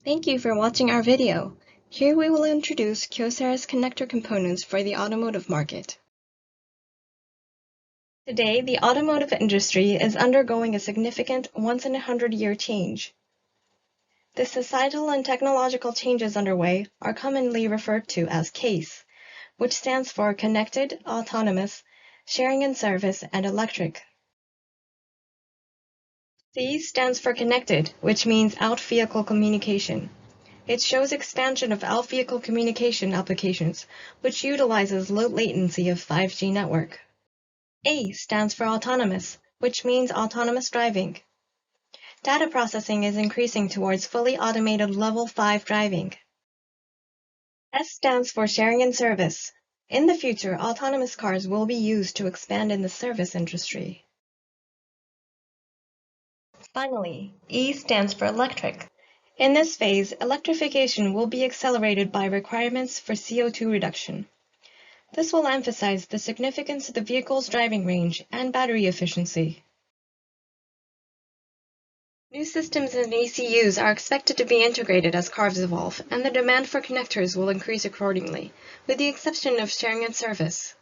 Thank you for watching our video. Here we will introduce Kyocera's connector components for the automotive market. Today, the automotive industry is undergoing a significant once-in-a-100-year change. The societal and technological changes underway are commonly referred to as CASE, which stands for Connected, Autonomous, Sharing and Service, and Electric. C stands for Connected, which means out-vehicle communication. It shows expansion of out-vehicle communication applications, which utilizes low latency of 5G network. A stands for Autonomous, which means autonomous driving. Data processing is increasing towards fully automated Level 5 driving. S stands for Sharing and Service. In the future, autonomous cars will be used to expand in the service industry. Finally, E stands for Electric. In this phase, electrification will be accelerated by requirements for CO2 reduction. This will emphasize the significance of the vehicle's driving range and battery efficiency. New systems and ECUs are expected to be integrated as cars evolve, and the demand for connectors will increase accordingly, with the exception of sharing and service.